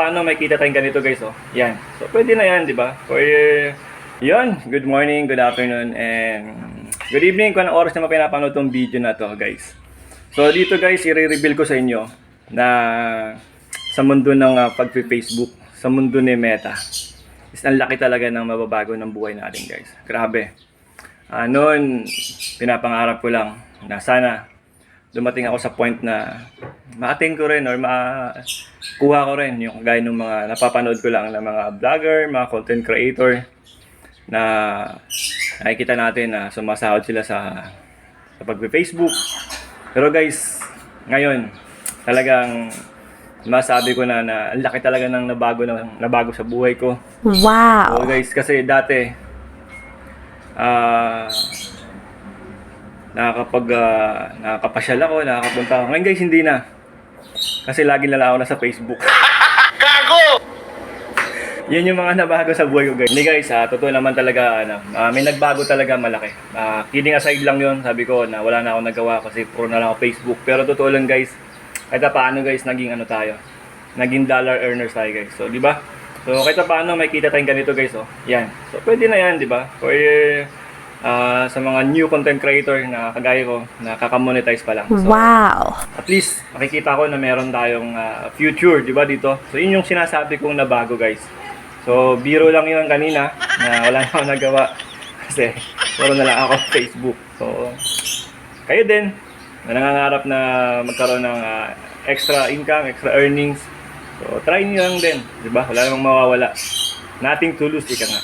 Paano may kita tayong ganito guys, oh. Yan. So pwede na yan, di ba? For yun, good morning, good afternoon, and good evening kung anong oras na mapinapanood tong video na to guys. So dito guys, i-reveal ko sa inyo na sa mundo ng pag-Facebook, sa mundo ni Meta, is ang laki talaga ng mababago ng buhay natin guys. Grabe. Noon, pinapangarap ko lang na sana dumating ako sa point na ma-attain ko rin or kuha ko rin yung gaya ng mga napapanood ko lang ng mga vlogger, mga content creator na nakikita natin na sumasahod sila sa pag-Facebook. Pero guys, ngayon talagang masabi ko na ang laki talaga ng nabago sa buhay ko. Wow. So guys, kasi dati nakakapasyal ako, nakakapunta ako. Ngayon guys, hindi na. Kasi lagi na lang ako nasa Facebook. Gago! Yan yung mga nabago sa buhay ko guys. Hindi guys, totoo naman talaga, may nagbago talaga malaki. Kidding aside lang yun, sabi ko na wala na ako nagawa kasi puro na lang ako Facebook. Pero totoo lang guys, kahit paano guys, naging tayo. Naging dollar earners tayo guys. So, di ba? So, kahit paano may kita tayong ganito guys, oh. Yan. So, pwede na yan, di ba? For sa mga new content creator na kagaya ko, na kakamonetize pa lang. So, wow. at least, makikita ko na meron tayong future, di ba dito? So, yun yung sinasabi kong nabago, guys. So, biro lang yun kanina, na wala na akong nagawa. Kasi, puro na lang ako sa Facebook. So, kayo din, na nangangarap na magkaroon ng extra income, extra earnings. So, try nyo lang din, di ba? Wala namang mawawala. Nothing to lose, ika nga.